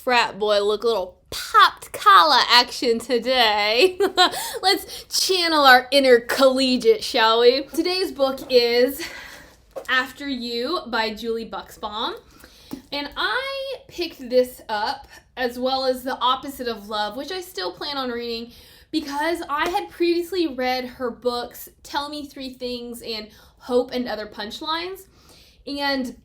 frat boy look, a little popped collar action today. Let's channel our inner collegiate, shall we? Today's book is After You by Julie Buxbaum. And I picked this up as well as The Opposite of Love, which I still plan on reading because I had previously read her books, Tell Me Three Things and Hope and Other Punchlines. And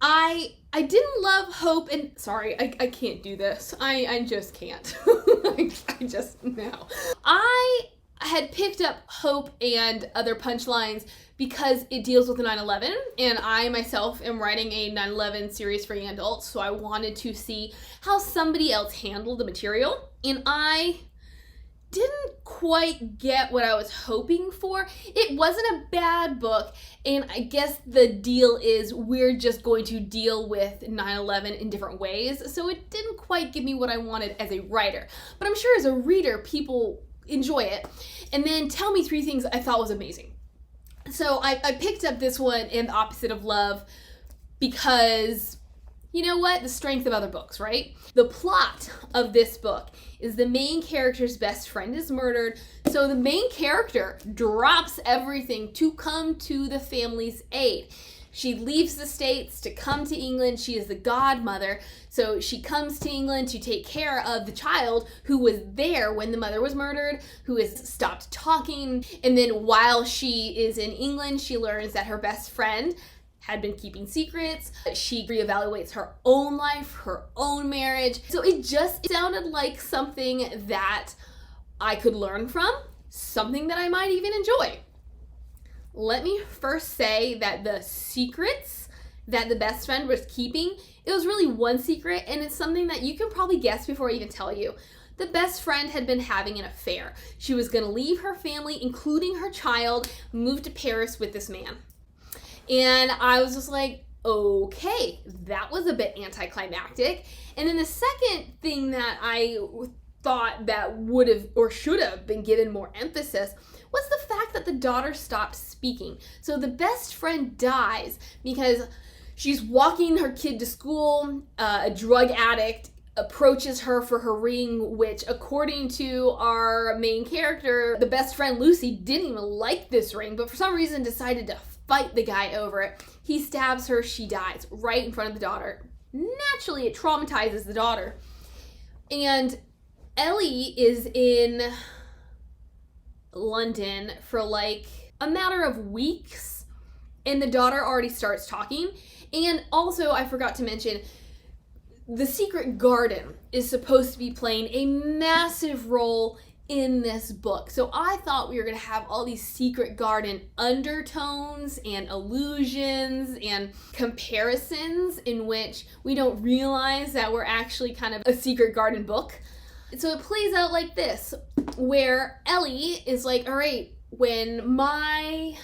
I didn't love Hope and... Sorry, I can't do this. I just can't. I just... No. I had picked up Hope and Other Punchlines because it deals with 9/11, and I myself am writing a 9/11 series for young adults, so I wanted to see how somebody else handled the material, and I didn't quite get what I was hoping for. It wasn't a bad book, and I guess the deal is we're just going to deal with 9/11 in different ways, so it didn't quite give me what I wanted as a writer, but I'm sure as a reader people enjoy it. And then Tell Me Three Things I thought was amazing. So I picked up this one in The Opposite of Love because, you know what? The strength of other books, right? The plot of this book is the main character's best friend is murdered, so the main character drops everything to come to the family's aid. She leaves the States to come to England. She is the godmother, so she comes to England to take care of the child who was there when the mother was murdered, who has stopped talking, and then while she is in England, she learns that her best friend had been keeping secrets. She reevaluates her own life, her own marriage. So it just sounded like something that I could learn from, something that I might even enjoy. Let me first say that the secrets that the best friend was keeping, it was really one secret, and it's something that you can probably guess before I even tell you. The best friend had been having an affair. She was gonna leave her family, including her child, move to Paris with this man. And I was just like, okay, that was a bit anticlimactic. And then the second thing that I thought that would have or should have been given more emphasis was the fact that the daughter stopped speaking. So the best friend dies because she's walking her kid to school. A drug addict approaches her for her ring, which according to our main character, the best friend Lucy didn't even like this ring, but for some reason decided to fight the guy over it. He stabs her, she dies right in front of the daughter. Naturally, it traumatizes the daughter. And Ellie is in London for like a matter of weeks, and the daughter already starts talking. And also, I forgot to mention, the secret garden is supposed to be playing a massive role in this book. So I thought we were going to have all these secret garden undertones and allusions and comparisons in which we don't realize that we're actually kind of a secret garden book. So it plays out like this, where Ellie is like, all right, when my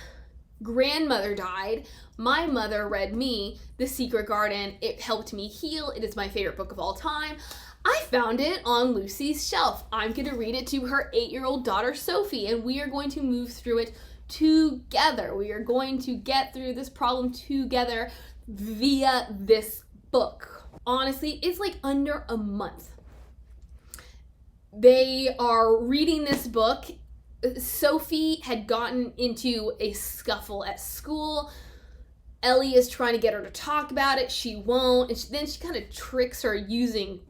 grandmother died, my mother read me The Secret Garden. It helped me heal. It is my favorite book of all time. I found it on Lucy's shelf. I'm going to read it to her 8-year-old daughter, Sophie, and we are going to move through it together. We are going to get through this problem together via this book. Honestly, it's like under a month. They are reading this book. Sophie had gotten into a scuffle at school. Ellie is trying to get her to talk about it. She won't. And then she kind of tricks her using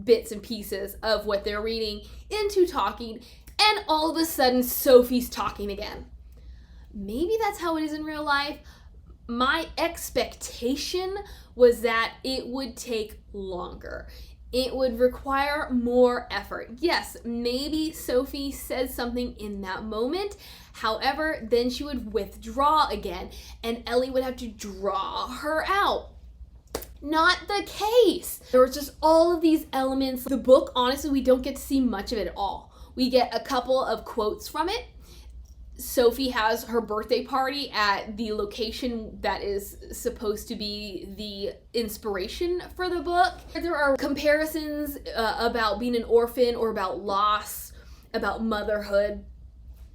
bits and pieces of what they're reading into talking. And all of a sudden, Sophie's talking again. Maybe that's how it is in real life. My expectation was that it would take longer. It would require more effort. Yes, maybe Sophie says something in that moment. However, then she would withdraw again, and Ellie would have to draw her out. Not the case. There was just all of these elements. The book, honestly, we don't get to see much of it at all. We get a couple of quotes from it. Sophie has her birthday party at the location that is supposed to be the inspiration for the book. There are comparisons about being an orphan or about loss, about motherhood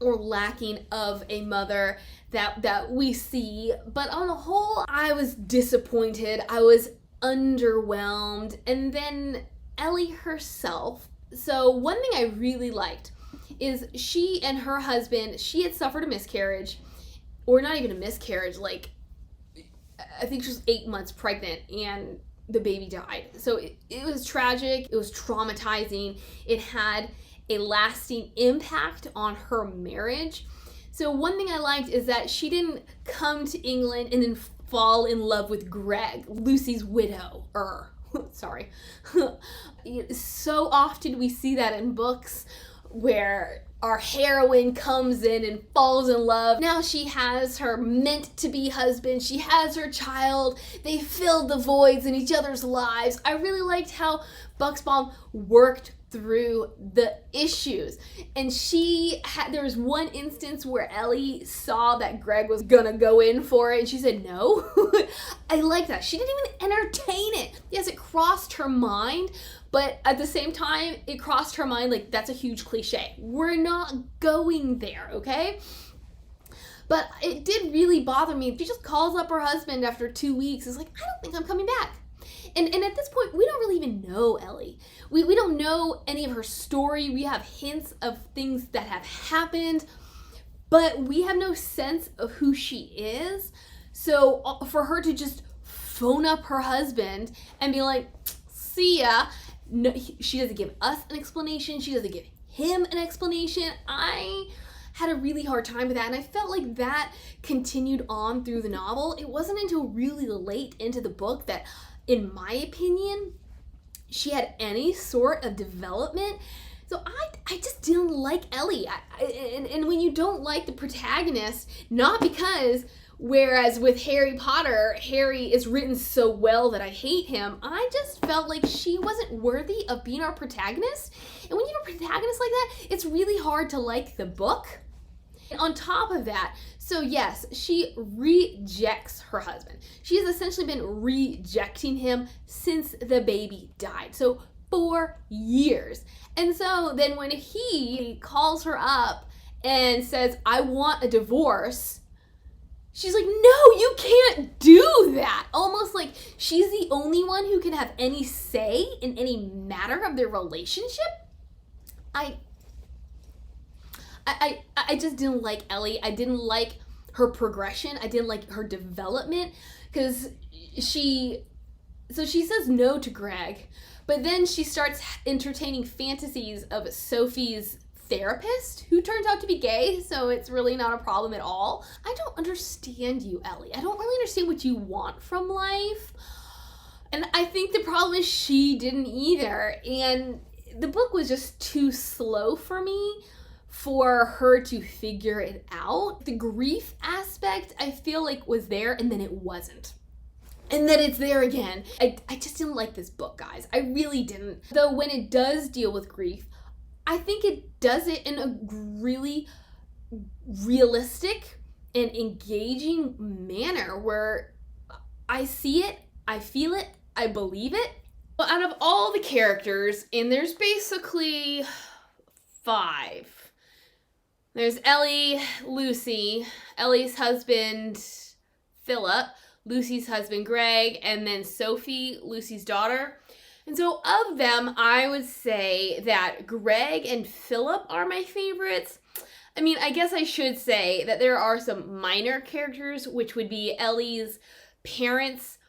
or lacking of a mother that we see. But on the whole, I was disappointed. I was underwhelmed. And then Ellie herself. So one thing I really liked is she and her husband, she had suffered a miscarriage, or not even a miscarriage, like I think she was 8 months pregnant and the baby died. So it was tragic, it was traumatizing, it had a lasting impact on her marriage. So one thing I liked is that she didn't come to England and then fall in love with Greg, Lucy's widow. Sorry. So often we see that in books where our heroine comes in and falls in love. Now she has her meant-to-be husband. She has her child. They fill the voids in each other's lives. I really liked how Buxbaum worked through the issues. And there was one instance where Ellie saw that Greg was gonna go in for it and she said no. I like that. She didn't even entertain it. Yes, it crossed her mind, but at the same time, it crossed her mind like that's a huge cliche. We're not going there, okay? But it did really bother me. She just calls up her husband after 2 weeks. It's like, I don't think I'm coming back. And at this point, we don't really even know Ellie. We don't know any of her story. We have hints of things that have happened, but we have no sense of who she is. So for her to just phone up her husband and be like, see ya, no, she doesn't give us an explanation. She doesn't give him an explanation. I had a really hard time with that, and I felt like that continued on through the novel. It wasn't until really late into the book that, in my opinion, she had any sort of development. So I just didn't like Ellie. And when you don't like the protagonist, not because, whereas with Harry Potter, Harry is written so well that I hate him, I just felt like she wasn't worthy of being our protagonist. And when you have a protagonist like that, it's really hard to like the book. And on top of that, so yes, she rejects her husband. She has essentially been rejecting him since the baby died. So 4 years. And so then when he calls her up and says, I want a divorce, she's like, no, you can't do that. Almost like she's the only one who can have any say in any matter of their relationship. I just didn't like Ellie. I didn't like her progression. I didn't like her development because she says no to Greg, but then she starts entertaining fantasies of Sophie's therapist, who turns out to be gay, so it's really not a problem at all. I don't understand you, Ellie. I don't really understand what you want from life. And I think the problem is she didn't either. And the book was just too slow for me for her to figure it out. The grief aspect, I feel like, was there and then it wasn't. And then it's there again. I just didn't like this book, guys. I really didn't. Though when it does deal with grief, I think it does it in a really realistic and engaging manner where I see it, I feel it, I believe it. Well, out of all the characters, and there's basically 5. There's Ellie, Lucy, Ellie's husband, Philip, Lucy's husband, Greg, and then Sophie, Lucy's daughter. And so of them, I would say that Greg and Philip are my favorites. I mean, I guess I should say that there are some minor characters, which would be Ellie's parents,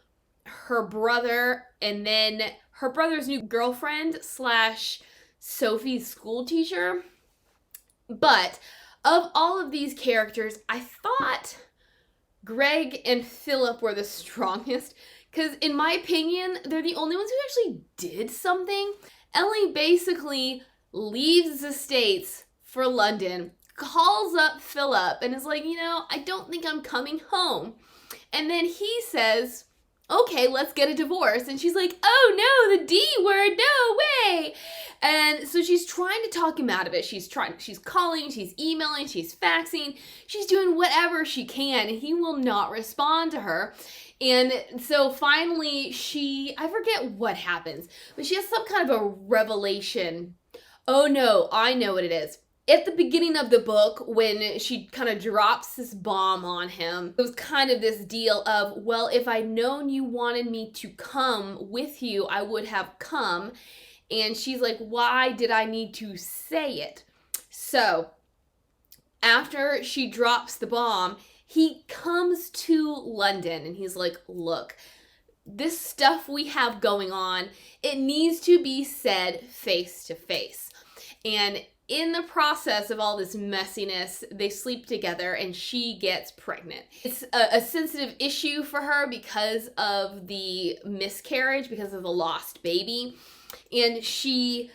her brother, and then her brother's new girlfriend / Sophie's school teacher. But of all of these characters, I thought Greg and Philip were the strongest because, in my opinion, they're the only ones who actually did something. Ellie basically leaves the States for London, calls up Philip, and is like, I don't think I'm coming home. And then he says, okay, let's get a divorce. And she's like, oh no, the D word, no way. And so she's trying to talk him out of it. She's calling, she's emailing, she's faxing, she's doing whatever she can, and he will not respond to her. And so finally I forget what happens, but she has some kind of a revelation. Oh no, I know what it is. At the beginning of the book, when she kind of drops this bomb on him, it was kind of this deal of, well, if I'd known you wanted me to come with you, I would have come. And she's like, why did I need to say it? So after she drops the bomb, he comes to London and he's like, look, this stuff we have going on, it needs to be said face to face. And in the process of all this messiness, they sleep together and she gets pregnant. It's a sensitive issue for her because of the miscarriage, because of the lost baby. And she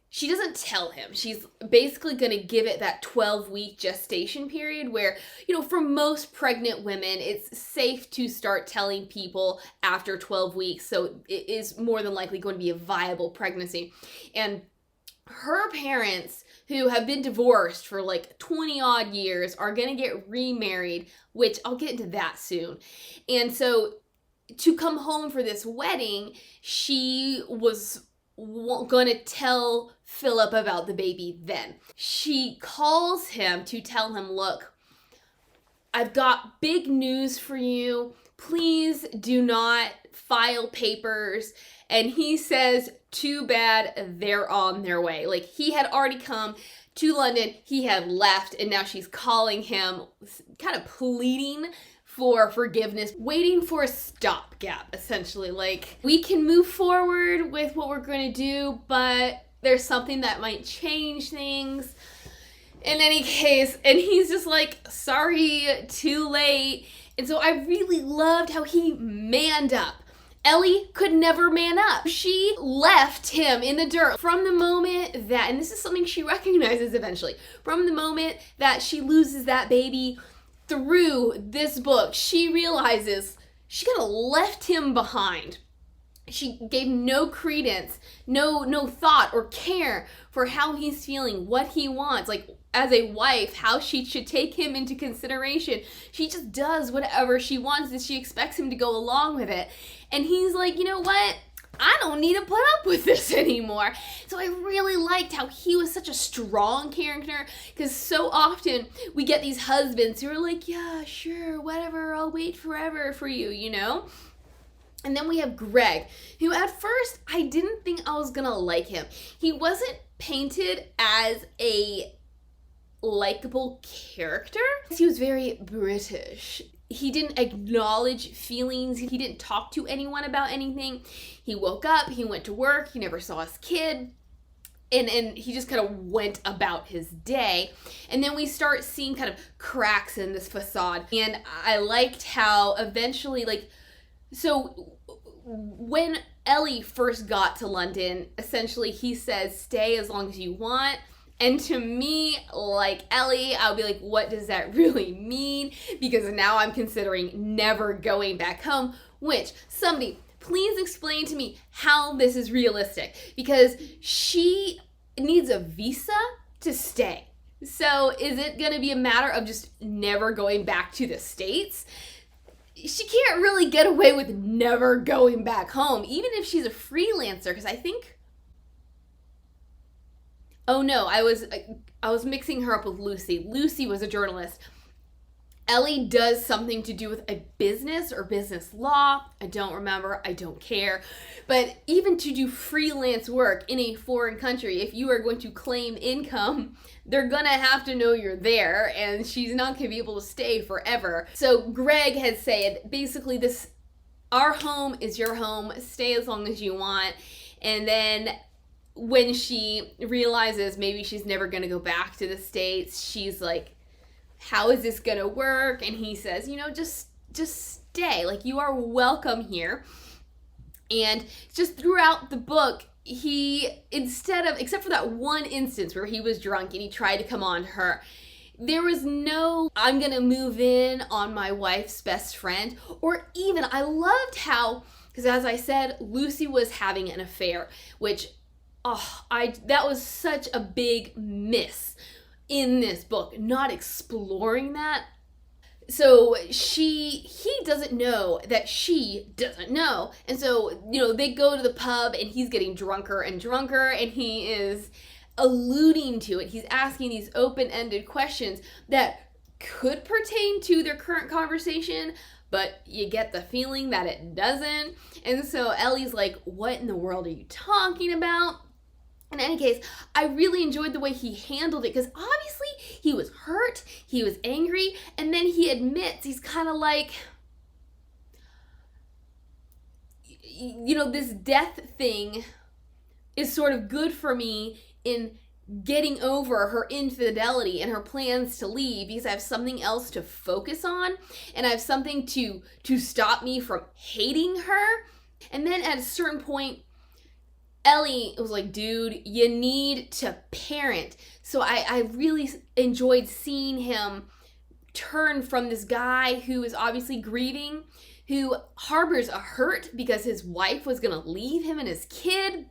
doesn't tell him. She's basically going to give it that 12-week gestation period where, you know, for most pregnant women, it's safe to start telling people after 12 weeks. So it is more than likely going to be a viable pregnancy. And her parents, who have been divorced for like 20 odd years, are going to get remarried, which I'll get into that soon. And so to come home for this wedding, she was going to tell Philip about the baby then. She calls him to tell him, look, I've got big news for you. Please do not file papers. And he says, too bad, they're on their way. Like, he had already come to London, he had left, and now she's calling him, kind of pleading for forgiveness, waiting for a stopgap, essentially. Like, we can move forward with what we're going to do, but there's something that might change things. In any case, and he's just like, sorry, too late. And so I really loved how he manned up. Ellie could never man up. She left him in the dirt from the moment that, and this is something she recognizes eventually, from the moment that she loses that baby through this book, she realizes she kind of left him behind. She gave no credence, no thought or care for how he's feeling, what he wants. Like, as a wife, how she should take him into consideration. She just does whatever she wants and she expects him to go along with it. And he's like, you know what? I don't need to put up with this anymore. So I really liked how he was such a strong character, because so often we get these husbands who are like, yeah, sure, whatever, I'll wait forever for you, you know? And then we have Greg, who at first I didn't think I was gonna like him. He wasn't painted as a likable character. He was very British. He didn't acknowledge feelings. He didn't talk to anyone about anything. He woke up, he went to work, he never saw his kid, and he just kind of went about his day. And then we start seeing kind of cracks in this facade. And I liked how eventually, like, so when Ellie first got to London, essentially he says, stay as long as you want. And to me, like Ellie, I'll be like, what does that really mean? Because now I'm considering never going back home, which somebody please explain to me how this is realistic, because she needs a visa to stay. So is it going to be a matter of just never going back to the States? She can't really get away with never going back home, even if she's a freelancer, because I think... Oh no, I was mixing her up with Lucy. Lucy was a journalist. Ellie does something to do with a business or business law. I don't remember. I don't care. But even to do freelance work in a foreign country, if you are going to claim income, they're gonna have to know you're there, and she's not gonna be able to stay forever. So Greg had said, basically, our home is your home. Stay as long as you want. And then when she realizes maybe she's never going to go back to the States, she's like, how is this going to work? And he says, you know, just stay. Like, you are welcome here. And just throughout the book, he, except for that one instance where he was drunk and he tried to come on to her, there was no, I'm going to move in on my wife's best friend. Or even, I loved how, because as I said, Lucy was having an affair, which... that was such a big miss in this book, not exploring that. So he doesn't know that she doesn't know. And so, you know, they go to the pub and he's getting drunker and drunker, and he is alluding to it. He's asking these open-ended questions that could pertain to their current conversation, but you get the feeling that it doesn't. And so Ellie's like, what in the world are you talking about? In any case, I really enjoyed the way he handled it, because obviously he was hurt, he was angry, and then he admits, he's kind of like, you know, this death thing is sort of good for me in getting over her infidelity and her plans to leave, because I have something else to focus on, and I have something to stop me from hating her. And then at a certain point, Ellie was like, dude, you need to parent. So I really enjoyed seeing him turn from this guy who is obviously grieving, who harbors a hurt because his wife was going to leave him and his kid,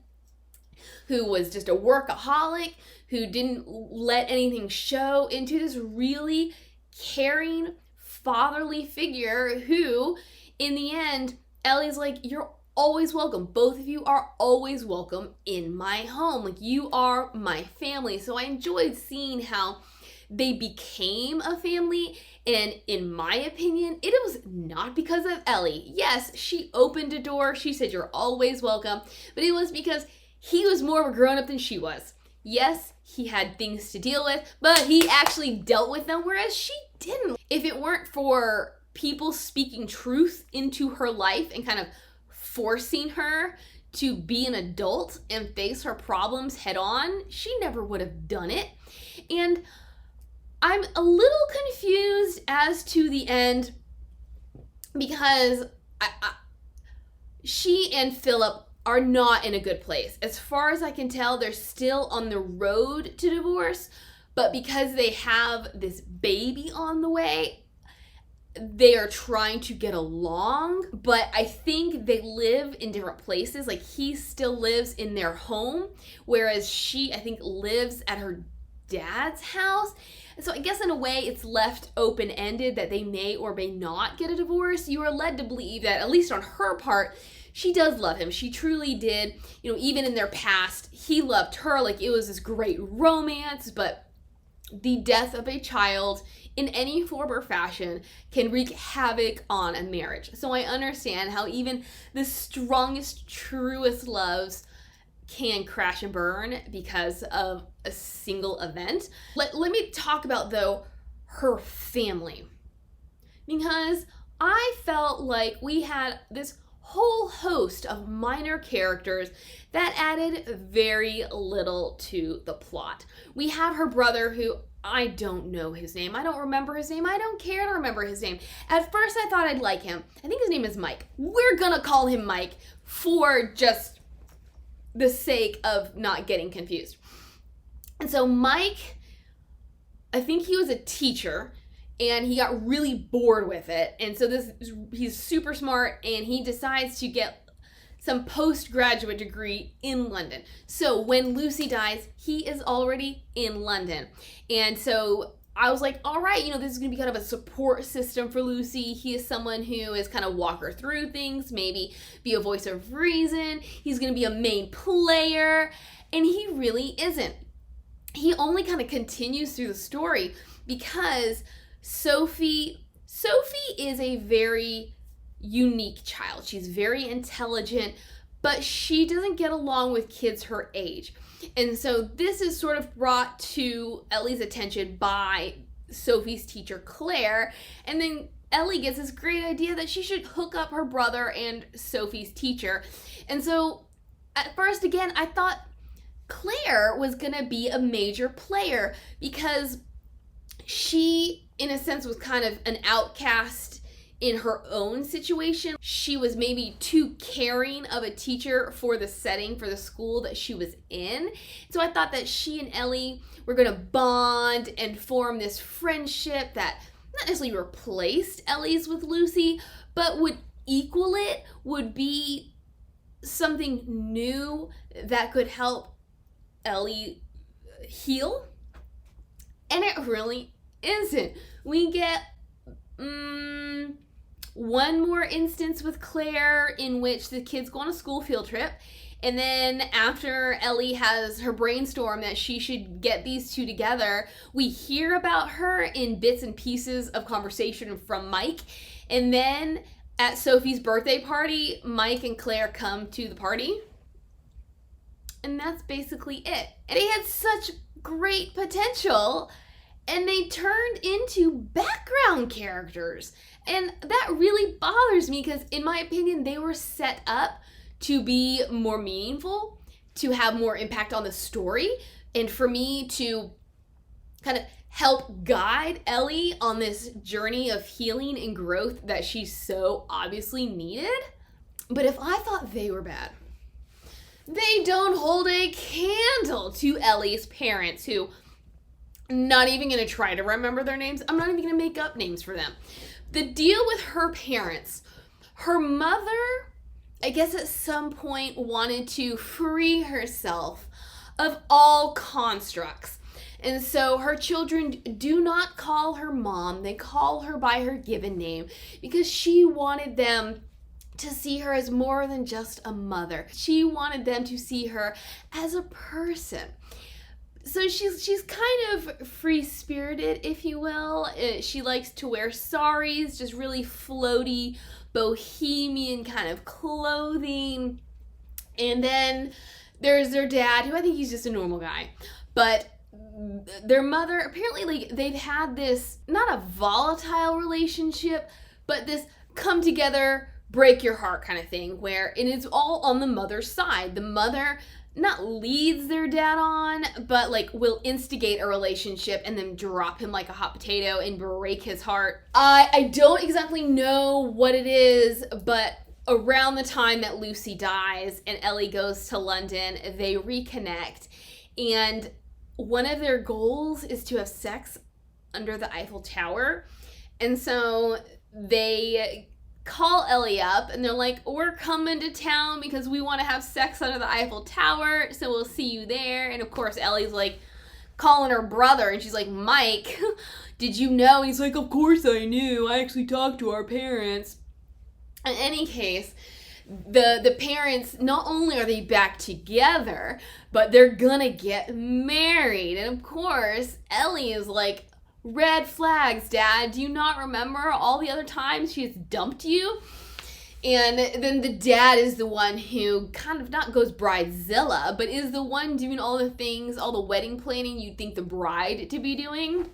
who was just a workaholic, who didn't let anything show, into this really caring, fatherly figure who, in the end, Ellie's like, you're always welcome. Both of you are always welcome in my home. Like, you are my family. So I enjoyed seeing how they became a family. And in my opinion, it was not because of Ellie. Yes, she opened a door. She said, you're always welcome. But it was because he was more of a grown-up than she was. Yes, he had things to deal with, but he actually dealt with them, whereas she didn't. If it weren't for people speaking truth into her life and kind of forcing her to be an adult and face her problems head on, she never would have done it. And I'm a little confused as to the end, because she and Philip are not in a good place. As far as I can tell, they're still on the road to divorce, but because they have this baby on the way, they are trying to get along. But I think they live in different places. Like, he still lives in their home, whereas she, I think, lives at her dad's house. And so I guess in a way it's left open-ended that they may or may not get a divorce. You are led to believe that, at least on her part, she does love him. She truly did. You know, even in their past, he loved her. Like, it was this great romance, but the death of a child in any form or fashion can wreak havoc on a marriage. So I understand how even the strongest, truest loves can crash and burn because of a single event. Let me talk about, though, her family, because I felt like we had this whole host of minor characters that added very little to the plot. We have her brother, who I don't know his name. I don't remember his name. I don't care to remember his name. At first I thought I'd like him. I think his name is Mike. We're gonna call him Mike for just the sake of not getting confused. And so Mike, I think he was a teacher, and he got really bored with it. And so he's super smart, and he decides to get some postgraduate degree in London. So when Lucy dies, he is already in London. And so I was like, all right, you know, this is going to be kind of a support system for Lucy. He is someone who is kind of walk her through things, maybe be a voice of reason. He's going to be a main player. And he really isn't. He only kind of continues through the story because Sophie is a very unique child. She's very intelligent, but she doesn't get along with kids her age. And so this is sort of brought to Ellie's attention by Sophie's teacher, Claire. And then Ellie gets this great idea that she should hook up her brother and Sophie's teacher. And so at first, again, I thought Claire was gonna be a major player because she, in a sense, was kind of an outcast in her own situation. She was maybe too caring of a teacher for the setting, for the school that she was in. So I thought that she and Ellie were gonna bond and form this friendship that not necessarily replaced Ellie's with Lucy, but would equal it, would be something new that could help Ellie heal. And it really isn't. We get one more instance with Claire in which the kids go on a school field trip, And then after Ellie has her brainstorm that she should get these two together, we hear about her in bits and pieces of conversation from Mike. And then at Sophie's birthday party, Mike and Claire come to the party. And that's basically it. And they had such great potential, and they turned into background characters. And that really bothers me because, in my opinion, they were set up to be more meaningful, to have more impact on the story, and for me to kind of help guide Ellie on this journey of healing and growth that she so obviously needed. But if I thought they were bad, they don't hold a candle to Ellie's parents, who, not even gonna try to remember their names. I'm not even gonna make up names for them. The deal with her parents, her mother, I guess at some point wanted to free herself of all constructs. And so her children do not call her mom. They call her by her given name because she wanted them to see her as more than just a mother. She wanted them to see her as a person. So she's kind of free-spirited, if you will. She likes to wear saris, just really floaty, bohemian kind of clothing. And then there's their dad, who I think he's just a normal guy. But their mother, apparently, like, they've had this, not a volatile relationship, but this come together, break your heart kind of thing, where, and it's all on the mother's side. The mother not leads their dad on, but like will instigate a relationship and then drop him like a hot potato and break his heart. I don't exactly know what it is, but around the time that Lucy dies and Ellie goes to London, they reconnect, and one of their goals is to have sex under the Eiffel Tower. And so they call Ellie up and they're like, we're coming to town because we want to have sex under the Eiffel Tower, so we'll see you there. And of course Ellie's like calling her brother, and she's like, Mike, did you know? And he's like, of course I knew, I actually talked to our parents. In any case, the parents, not only are they back together, but they're gonna get married. And of course Ellie is like, red flags, Dad. Do you not remember all the other times she's dumped you? And then the dad is the one who kind of not goes bridezilla, but is the one doing all the things, all the wedding planning you'd think the bride to be doing.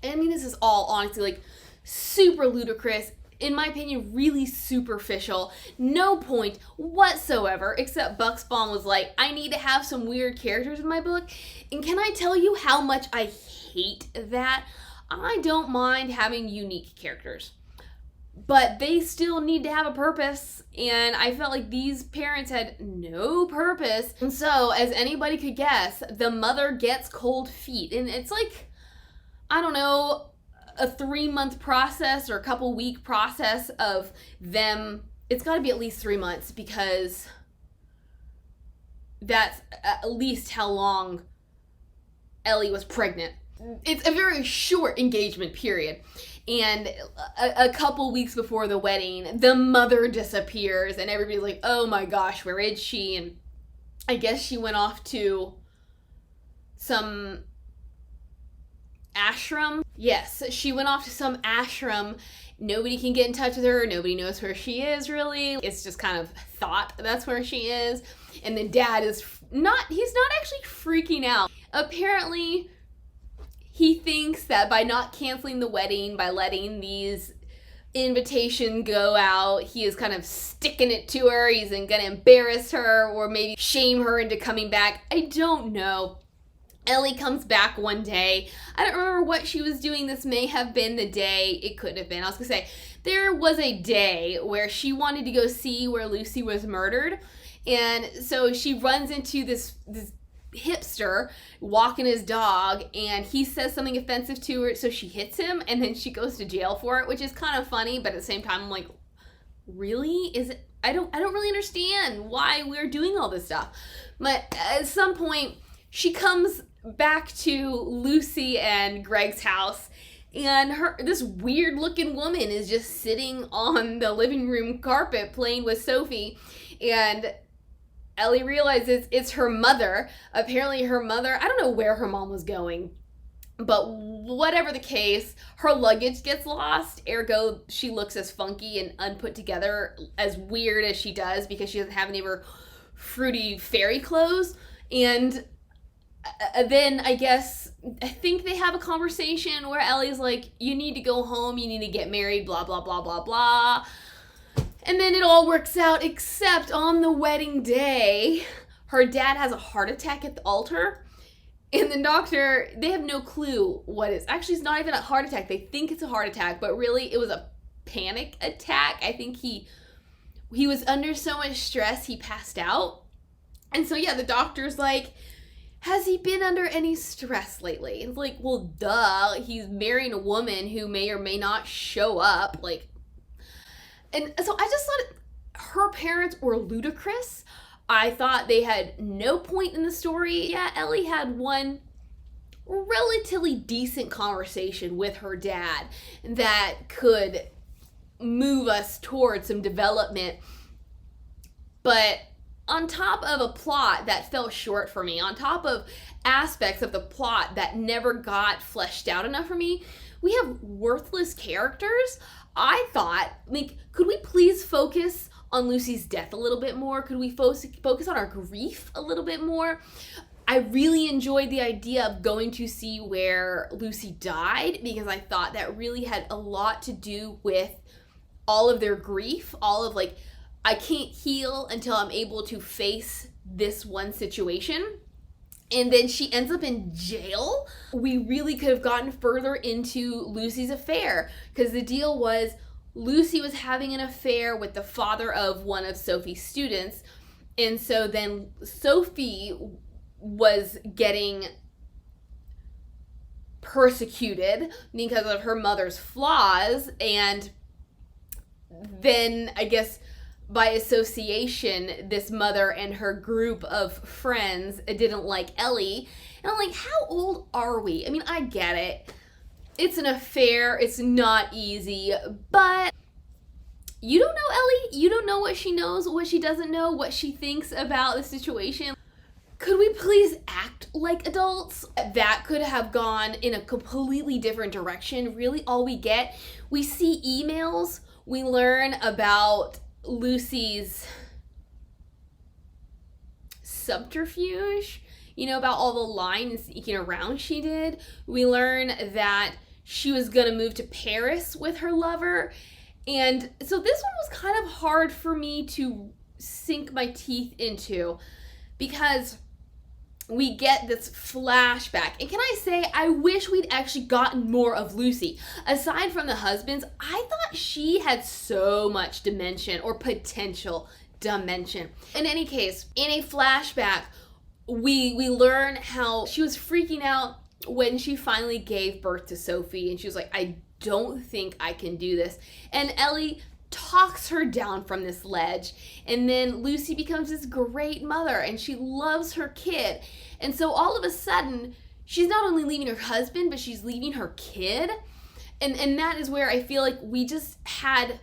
And I mean, this is all honestly like super ludicrous. In my opinion, really superficial. No point whatsoever, except Buxbaum was like, I need to have some weird characters in my book. And can I tell you how much I hate that? I don't mind having unique characters, but they still need to have a purpose. And I felt like these parents had no purpose. And so, as anybody could guess, the mother gets cold feet. And it's like, I don't know, a 3-month process or a couple week process of them. It's got to be at least 3 months, because that's at least how long Ellie was pregnant. It's a very short engagement period. And a couple weeks before the wedding, the mother disappears and everybody's like, oh my gosh, where is she? And I guess she went off to some ashram. Yes, she went off to some ashram. Nobody can get in touch with her. Nobody knows where she is, really. It's just kind of thought that's where she is. And the dad is he's not actually freaking out. Apparently, he thinks that by not canceling the wedding, by letting these invitations go out, he is kind of sticking it to her. He's gonna embarrass her or maybe shame her into coming back. I don't know. Ellie comes back one day. I don't remember what she was doing. This may have been the day. It could have been. I was gonna say, there was a day where she wanted to go see where Lucy was murdered. And so she runs into this hipster walking his dog, and he says something offensive to her, so she hits him, and then she goes to jail for it, which is kind of funny, but at the same time I'm like, really? Is it? I don't really understand why we're doing all this stuff. But at some point she comes back to Lucy and Greg's house, and this weird looking woman is just sitting on the living room carpet playing with Sophie, and Ellie realizes it's her mother. Apparently her mother, I don't know where her mom was going, but whatever the case, her luggage gets lost. Ergo, she looks as funky and unput together, as weird as she does, because she doesn't have any of her fruity fairy clothes. And then I think they have a conversation where Ellie's like, you need to go home, you need to get married, blah, blah, blah, blah, blah. And then it all works out, except on the wedding day, her dad has a heart attack at the altar. And the doctor, they have no clue what it's. Actually, it's not even a heart attack. They think it's a heart attack, but really it was a panic attack. I think he was under so much stress, he passed out. And so, yeah, the doctor's like, has he been under any stress lately? It's like, well, duh. He's marrying a woman who may or may not show up. Like, and so I just thought her parents were ludicrous. I thought they had no point in the story. Yeah, Ellie had one relatively decent conversation with her dad that could move us towards some development. But on top of a plot that fell short for me, on top of aspects of the plot that never got fleshed out enough for me, we have worthless characters. I thought, like, could we please focus on Lucy's death a little bit more? Could we focus on our grief a little bit more? I really enjoyed the idea of going to see where Lucy died, because I thought that really had a lot to do with all of their grief, all of like, I can't heal until I'm able to face this one situation. And then she ends up in jail. We really could have gotten further into Lucy's affair, because the deal was Lucy was having an affair with the father of one of Sophie's students. And so then Sophie was getting persecuted because of her mother's flaws. And then I guess by association, this mother and her group of friends didn't like Ellie. And I'm like, how old are we? I mean, I get it. It's an affair. It's not easy. But you don't know Ellie. You don't know what she knows, what she doesn't know, what she thinks about the situation. Could we please act like adults? That could have gone in a completely different direction. Really, all we get, we see emails. We learn about Lucy's subterfuge, about all the lying and sneaking around she did. We learn that she was gonna move to Paris with her lover. And so this one was kind of hard for me to sink my teeth into, because we get this flashback. And can I say, I wish we'd actually gotten more of Lucy. Aside from the husbands, I thought she had so much dimension, or potential dimension. In any case, in a flashback, we learn how she was freaking out when she finally gave birth to Sophie, and she was like, I don't think I can do this. And Ellie talks her down from this ledge, and then Lucy becomes this great mother, and she loves her kid. And so all of a sudden, she's not only leaving her husband, but she's leaving her kid. And that is where I feel like we just had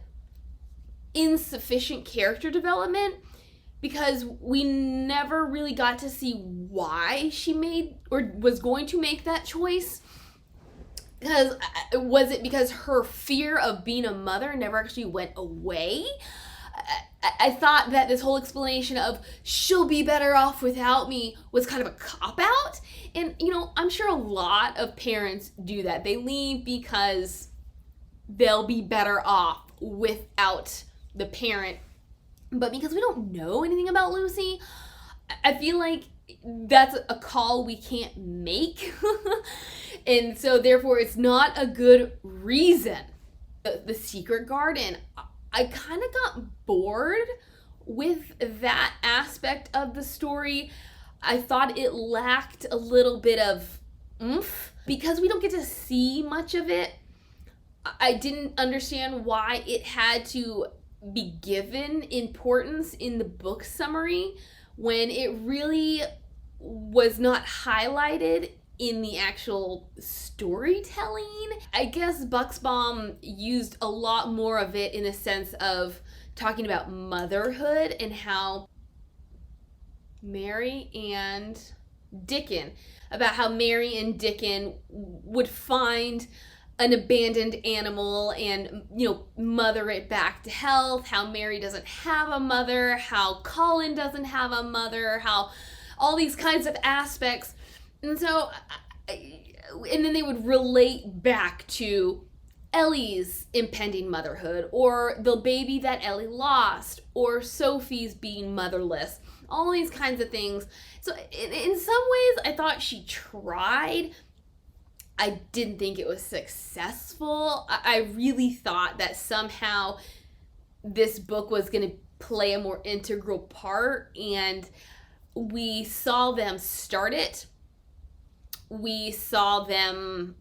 insufficient character development, because we never really got to see why she made or was going to make that choice. Because was it because her fear of being a mother never actually went away? I thought that this whole explanation of she'll be better off without me was kind of a cop-out. And, I'm sure a lot of parents do that. They leave because they'll be better off without the parent. But because we don't know anything about Lucy, I feel like that's a call we can't make. And so therefore it's not a good reason. The Secret Garden, I kind of got bored with that aspect of the story. I thought it lacked a little bit of oomph because we don't get to see much of it. I didn't understand why it had to be given importance in the book summary when it really was not highlighted in the actual storytelling. I guess Buxbaum used a lot more of it in a sense of talking about motherhood and how Mary and Dickon, about how Mary and Dickon would find an abandoned animal and, mother it back to health, how Mary doesn't have a mother, how Colin doesn't have a mother, how all these kinds of aspects. And so, and then they would relate back to Ellie's impending motherhood, or the baby that Ellie lost, or Sophie's being motherless, all these kinds of things. So in some ways, I thought she tried. I didn't think it was successful. I really thought that somehow this book was going to play a more integral part, and we saw them start it. We saw them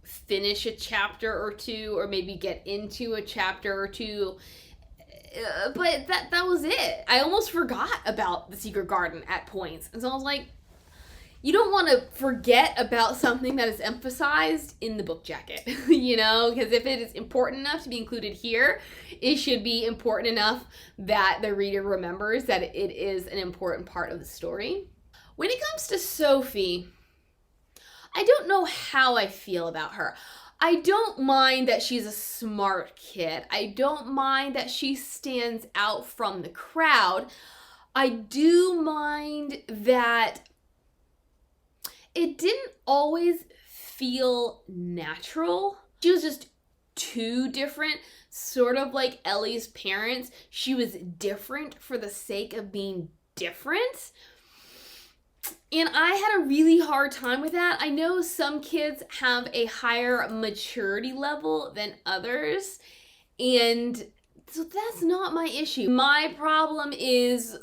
finish a chapter or two, or maybe get into a chapter or two. But that was it. I almost forgot about the Secret Garden at points. And so I was like, you don't want to forget about something that is emphasized in the book jacket, because if it is important enough to be included here, it should be important enough that the reader remembers that it is an important part of the story. When it comes to Sophie, I don't know how I feel about her. I don't mind that she's a smart kid. I don't mind that she stands out from the crowd. I do mind that it didn't always feel natural. She was just too different, sort of like Ellie's parents. She was different for the sake of being different. And I had a really hard time with that. I know some kids have a higher maturity level than others, and so that's not my issue. My problem is,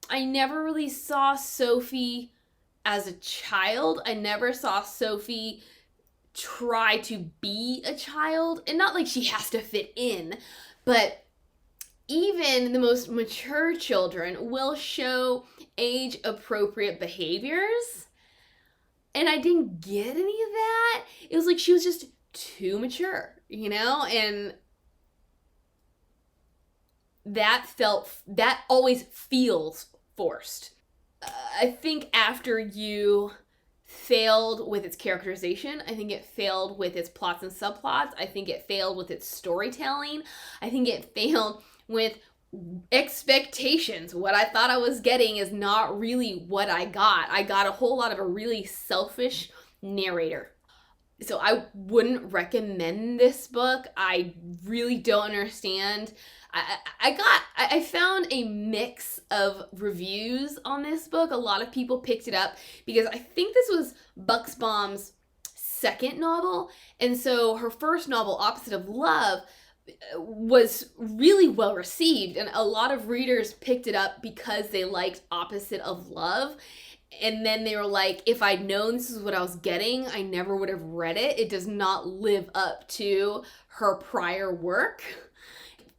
I never really saw Sophie as a child. I never saw Sophie try to be a child, and not like she has to fit in, but even the most mature children will show age-appropriate behaviors, and I didn't get any of that. It was like she was just too mature, and that always feels forced. I think After You failed with its characterization. I think it failed with its plots and subplots. I think it failed with its storytelling. I think it failed with expectations. What I thought I was getting is not really what I got. I got a whole lot of a really selfish narrator. So I wouldn't recommend this book. I really don't understand. I found a mix of reviews on this book. A lot of people picked it up because I think this was Buxbaum's second novel. And so her first novel, Opposite of Love, was really well received, and a lot of readers picked it up because they liked Opposite of Love. And then they were like, if I'd known this is what I was getting, I never would have read it. It does not live up to her prior work.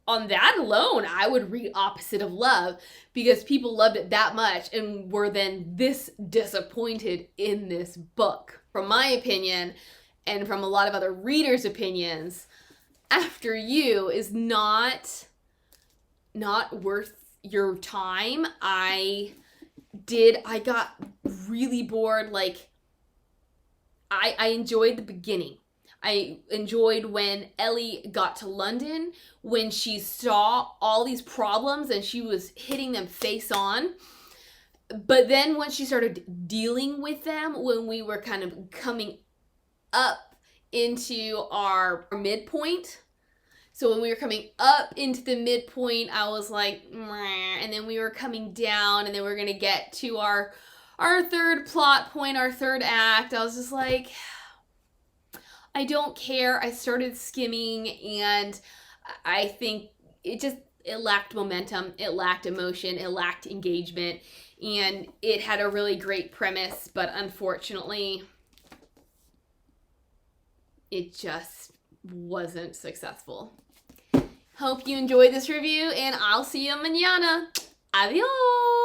On that alone, I would read Opposite of Love because people loved it that much and were then this disappointed in this book. From my opinion, and from a lot of other readers' opinions, After You is not worth your time. I got really bored. I enjoyed the beginning. I enjoyed when Ellie got to London, when she saw all these problems and she was hitting them face on. But then when she started dealing with them, when we were kind of coming up into our midpoint. So when we were coming up into the midpoint, I was like, meh. And then we were coming down, and then we're going to get to our third plot point, our third act. I was just like, I don't care. I started skimming, and I think it lacked momentum. It lacked emotion. It lacked engagement. And it had a really great premise, but unfortunately, it just wasn't successful. Hope you enjoyed this review, and I'll see you mañana. Adios!